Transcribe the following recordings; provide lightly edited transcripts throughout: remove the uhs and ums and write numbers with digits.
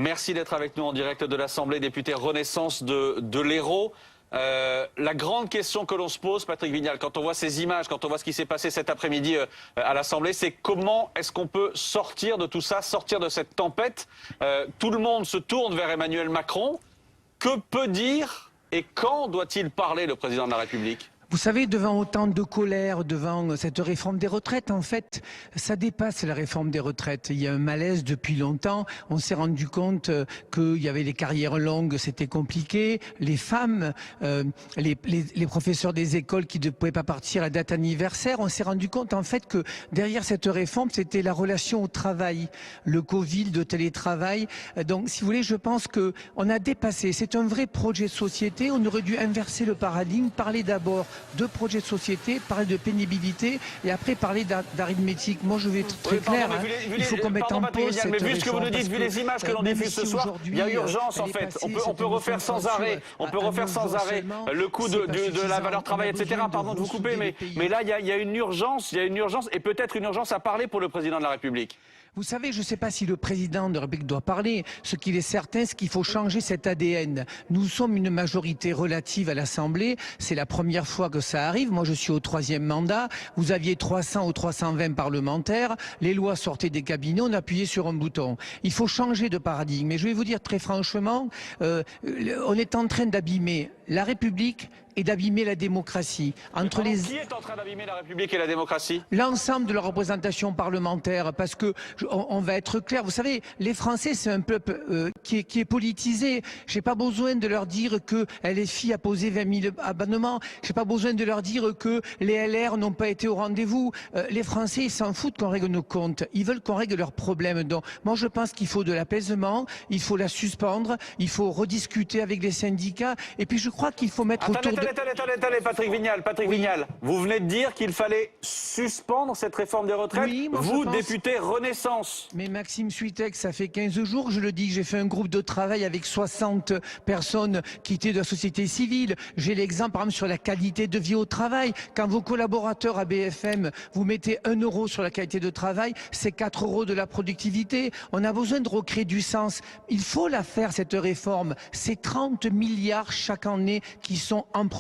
Merci d'être avec nous en direct de l'Assemblée, député Renaissance de l'Hérault. La grande question que l'on se pose, Patrick Vignal, quand on voit ces images, quand on voit ce qui s'est passé cet après-midi à l'Assemblée, c'est comment est-ce qu'on peut sortir de tout ça, sortir de cette tempête. Tout le monde se tourne vers Emmanuel Macron. Que peut dire et quand doit-il parler le président de la République ? Vous savez, devant autant de colère, devant cette réforme des retraites, en fait, ça dépasse la réforme des retraites. Il y a un malaise depuis longtemps. On s'est rendu compte qu'il y avait les carrières longues, c'était compliqué. Les femmes, les professeurs des écoles qui ne pouvaient pas partir à date anniversaire. On s'est rendu compte, en fait, que derrière cette réforme, c'était la relation au travail, le Covid, le télétravail. Donc, si vous voulez, je pense qu'on a dépassé. C'est un vrai projet de société. On aurait dû inverser le paradigme, parler d'abord de projets de société, parler de pénibilité et après parler d'arithmétique. Moi, je vais être très clair. Il faut qu'on mette en pause cette réforme. Mais vu ce que vous nous dites, vu les images que l'on diffuse ce soir, il y a urgence en fait. On peut refaire sans arrêt. On peut refaire sans arrêt le coût de la valeur travail, etc. Pardon de vous couper, mais là, il y a une urgence. Il y a une urgence et peut-être une urgence à parler pour le président de la République. Vous savez, je ne sais pas si le président de la République doit parler. Ce qu'il est certain, c'est qu'il faut changer cet ADN. Nous sommes une majorité relative à l'Assemblée. C'est la première fois que ça arrive. Moi, je suis au 3e mandat. Vous aviez 300 ou 320 parlementaires. Les lois sortaient des cabinets. On appuyait sur un bouton. Il faut changer de paradigme. Et je vais vous dire très franchement, on est en train d'abîmer la République et d'abîmer la démocratie. Qui est en train d'abîmer la République et la démocratie ? L'ensemble de la représentation parlementaire, parce que on va être clair. Vous savez, les Français, c'est un peuple qui est politisé. J'ai pas besoin de leur dire que LFI a posé 20 000 abonnements. J'ai pas besoin de leur dire que les LR n'ont pas été au rendez-vous. Les Français, ils s'en foutent qu'on règle nos comptes. Ils veulent qu'on règle leurs problèmes. Donc, moi, je pense qu'il faut de l'apaisement. Il faut la suspendre. Il faut rediscuter avec les syndicats. Et puis, je crois qu'il faut mettre autour de... Attendez, Patrick Vignal, vous venez de dire qu'il fallait suspendre cette réforme des retraites, oui, vous, député Renaissance. Mais Maxime Suitec, ça fait 15 jours, je le dis, j'ai fait un groupe de travail avec 60 personnes qui étaient de la société civile. J'ai l'exemple, par exemple, sur la qualité de vie au travail. Quand vos collaborateurs à BFM, vous mettez 1 euro sur la qualité de travail, c'est 4 euros de la productivité. On a besoin de recréer du sens. Il faut la faire, cette réforme. C'est 30 milliards chaque année qui sont empruntés.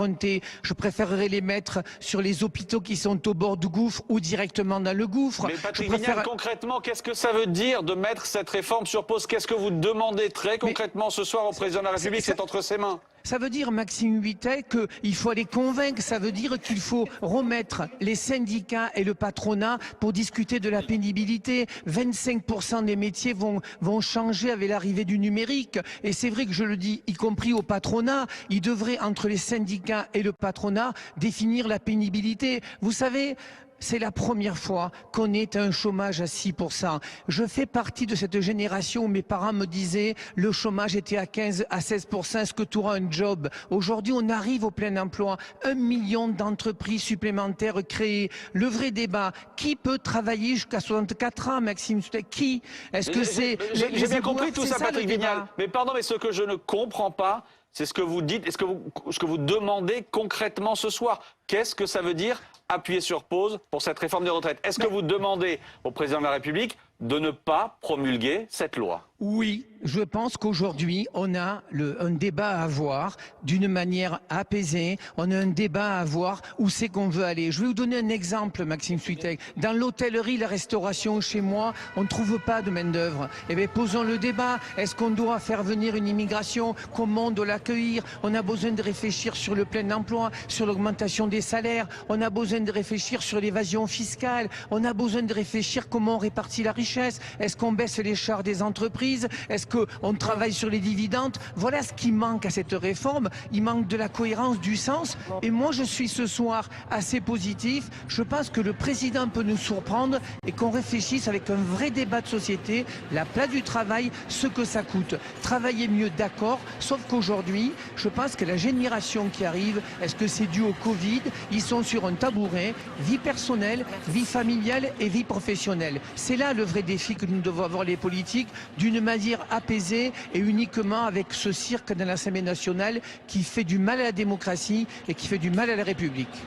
Je préférerais les mettre sur les hôpitaux qui sont au bord du gouffre ou directement dans le gouffre. Mais Patrick Vignal, concrètement, qu'est-ce que ça veut dire de mettre cette réforme sur pause? Qu'est-ce que vous demandez très concrètement ce soir au président de la République? C'est entre ses mains. Ça veut dire, Maxime Suitec, qu'il faut aller convaincre. Ça veut dire qu'il faut remettre les syndicats et le patronat pour discuter de la pénibilité. 25% des métiers vont changer avec l'arrivée du numérique. Et c'est vrai que je le dis, y compris au patronat, il devrait, entre les syndicats et le patronat, définir la pénibilité. Vous savez, c'est la première fois qu'on est à un chômage à 6%. Je fais partie de cette génération où mes parents me disaient le chômage était à 15 à 16%, est-ce que tu auras un job? Aujourd'hui, on arrive au plein emploi. 1 million d'entreprises supplémentaires créées. Le vrai débat, qui peut travailler jusqu'à 64 ans, Maxime Suitec? Qui? Est-ce que c'est... J'ai bien compris tout ça, Patrick Vignal. Mais pardon, mais ce que je ne comprends pas, c'est ce que vous dites et ce que vous demandez concrètement ce soir. Qu'est-ce que ça veut dire appuyer sur pause pour cette réforme des retraites? Est-ce que vous demandez au président de la République de ne pas promulguer cette loi? Oui, je pense qu'aujourd'hui, on a un débat à avoir d'une manière apaisée. On a un débat à avoir où c'est qu'on veut aller. Je vais vous donner un exemple, Maxime Suitec. Dans l'hôtellerie, la restauration, chez moi, on ne trouve pas de main-d'œuvre. Eh bien, posons le débat. Est-ce qu'on doit faire venir une immigration? Comment on doit l'accueillir? On a besoin de réfléchir sur le plein emploi, sur l'augmentation des salaires. On a besoin de réfléchir sur l'évasion fiscale. On a besoin de réfléchir comment on répartit la richesse. Est-ce qu'on baisse les charges des entreprises? Est-ce qu'on travaille sur les dividendes? Voilà ce qui manque à cette réforme. Il manque de la cohérence, du sens. Et moi, je suis ce soir assez positif. Je pense que le président peut nous surprendre et qu'on réfléchisse avec un vrai débat de société, la place du travail, ce que ça coûte. Travailler mieux, d'accord. Sauf qu'aujourd'hui, je pense que la génération qui arrive, est-ce que c'est dû au Covid? Ils sont sur un tabouret, vie personnelle, vie familiale et vie professionnelle. C'est là le vrai défi que nous devons avoir les politiques, d'une manière apaisée et uniquement avec ce cirque dans l'Assemblée nationale qui fait du mal à la démocratie et qui fait du mal à la République.